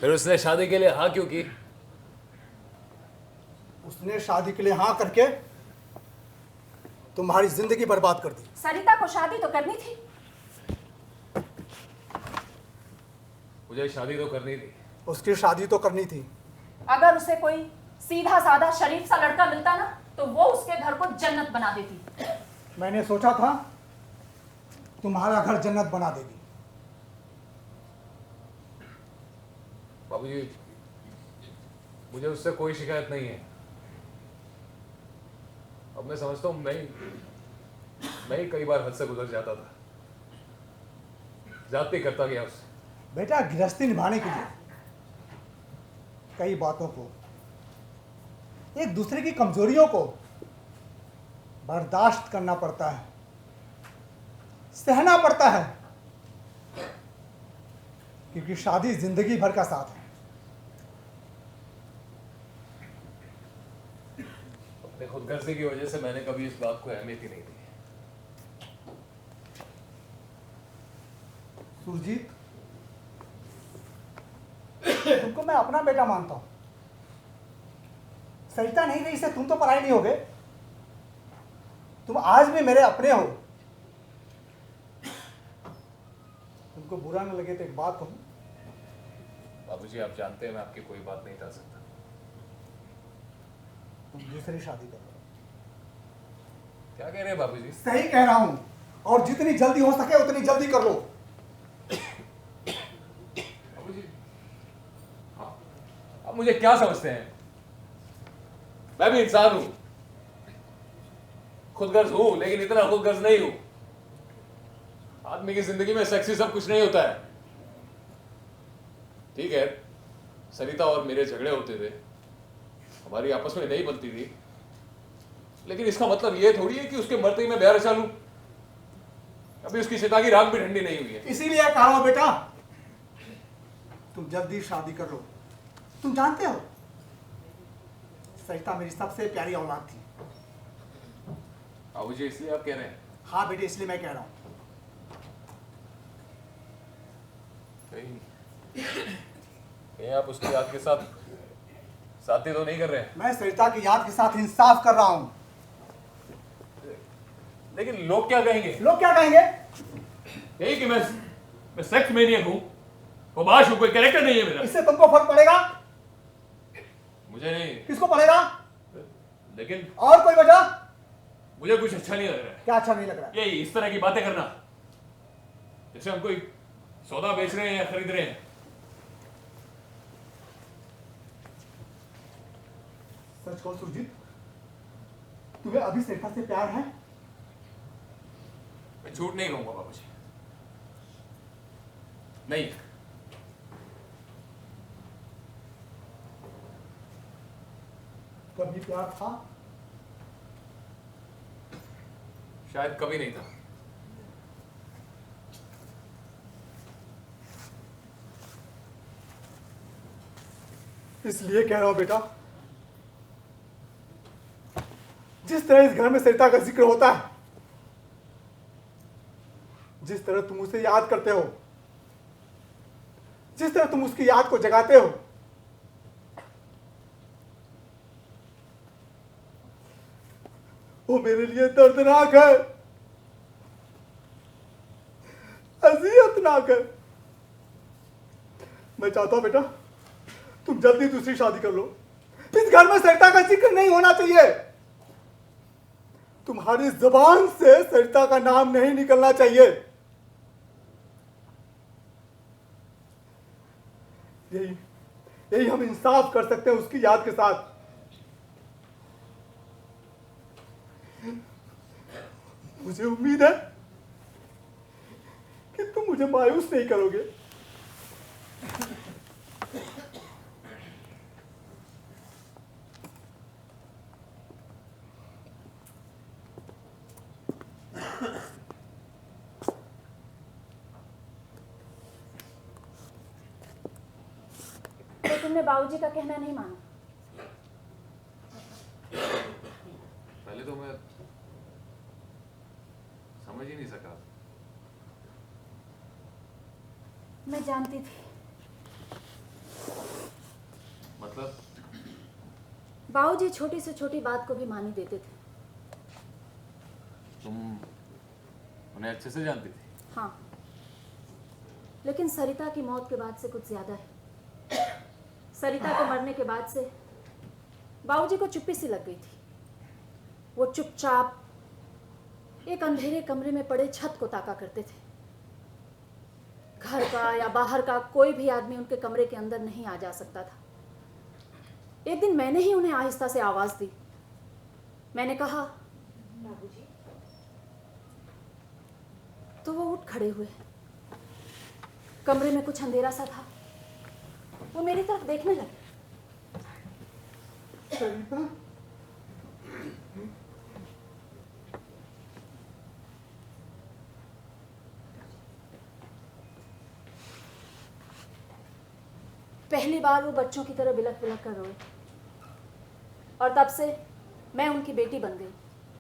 फिर उसने शादी के लिए हाँ क्यों की? उसने शादी के लिए हाँ करके तुम्हारी जिंदगी बर्बाद कर दी। सरिता को शादी तो करनी थी। मुझे शादी तो करनी थी। उसकी शादी तो करनी थी। अगर उसे कोई सीधा साधा शरीफ सा लड़का मिलता ना तो वो उसके घर को जन्नत बना देती। मैंने सोचा था तुम्हारा घर जन्नत बना देगी। बाबूजी, मुझे उससे कोई शिकायत नहीं है। अब मैं समझता हूँ मैं ही कई बार हद से गुजर जाता था, ज्यादती करता गया उससे। बेटा, गृहस्थी निभाने के लिए कई बातों को, एक दूसरे की कमजोरियों को बर्दाश्त करना पड़ता है, सहना पड़ता है, क्योंकि शादी जिंदगी भर का साथ है। अपने खुदगर्जी की वजह से मैंने कभी इस बात को अहमियत ही नहीं दी। सुरजीत, तुमको मैं अपना बेटा मानता हूं। सरिता नहीं रही से तुम तो पराई नहीं हो गए। तुम आज भी मेरे अपने हो। तुमको बुरा न लगे तो एक बात कहूं। बाबूजी, आप जानते हैं मैं आपकी कोई बात नहीं टाल सकता। तुम दूसरी शादी कर लो। क्या कह रहे हैं बाबूजी? सही कह रहा हूं, और जितनी जल्दी हो सके उतनी जल्दी कर लो। बाबूजी, आप मुझे क्या समझते हैं? मैं भी इंसान हूं, खुदगर्ज हूं, लेकिन इतना खुदगर्ज नहीं हूं। आदमी की जिंदगी में सेक्सी सब कुछ नहीं होता है। ठीक है, सरिता और मेरे झगड़े होते थे, हमारी आपस में नहीं बनती थी, लेकिन इसका मतलब यह थोड़ी है कि उसके मरते ही मैं ब्याह रचा लूं। अभी उसकी चिता की राख भी ठंडी नहीं हुई है। इसीलिए कहा हूं बेटा, तुम जल्दी शादी कर लो। तुम जानते हो, सरिता मेरी सबसे प्यारी औलाद थी। बाबूजी, इसलिए आप कह रहे हैं? हाँ बेटे, इसलिए मैं कह रहा हूं। कहीं आप उसकी याद के साथ साथी तो नहीं कर रहे हैं? मैं सरिता की याद के साथ इंसाफ कर रहा हूं। लेकिन लोग क्या कहेंगे? लोग क्या कहेंगे? यही कि मैं सेक्स मैनियक हूं, बदमाश हूं, कोई कैरेक्टर नहीं है मेरा। इससे तुमको फर्क पड़ेगा? मुझे नहीं, किसको पड़ेगा? लेकिन और कोई वजह? मुझे कुछ अच्छा नहीं लग रहा है। क्या अच्छा नहीं लग रहा है? ये इस तरह की बातें करना, जैसे हम कोई सौदा बेच रहे हैं या खरीद रहे हैं। सच कहो सुरजीत, तुम्हें अभी सरिता से प्यार है? मैं झूठ नहीं कहूंगा बाबूजी, नहीं। कभी प्यार था? शायद कभी नहीं था। इसलिए कह रहा हूं बेटा, जिस तरह इस घर में सरिता का जिक्र होता है, जिस तरह तुम उसे याद करते हो, जिस तरह तुम उसकी याद को जगाते हो, वो मेरे लिए दर्दनाक है, अजियतनाक है। मैं चाहता हूं बेटा, तुम जल्दी दूसरी शादी कर लो। इस घर में सरिता का जिक्र नहीं होना चाहिए। तुम्हारी जुबान से सरिता का नाम नहीं निकलना चाहिए। यही हम इंसाफ कर सकते हैं उसकी याद के साथ। मुझे उम्मीद है कि तुम मुझे मायूस नहीं करोगे। तो तुमने बाबूजी का कहना नहीं माना? पहले तो मैं समझ ही नहीं सका। मैं जानती थी बाबूजी छोटी से छोटी बात को भी मान ही देते थे। तुम उन्हें अच्छे से जानती थी? हाँ, लेकिन सरिता की मौत के बाद से कुछ ज्यादा है। सरिता को मरने के बाद से बाबूजी को चुप्पी सी लग गई थी। वो चुपचाप एक अंधेरे कमरे में पड़े छत को ताका करते थे। घर का या बाहर का कोई भी आदमी उनके कमरे के अंदर नहीं आ जा सकता था। एक दिन मैंने ही उन्हें आहिस्ता से आवाज दी। मैंने कहा, बाबूजी। तो वो उठ खड़े हुए। कमरे में कुछ अंधेरा सा था। वो मेरी तरफ देखने लगे। सरिता, पहली बार वो बच्चों की तरह बिलख बिलख कर रोए और तब से मैं उनकी बेटी बन गई।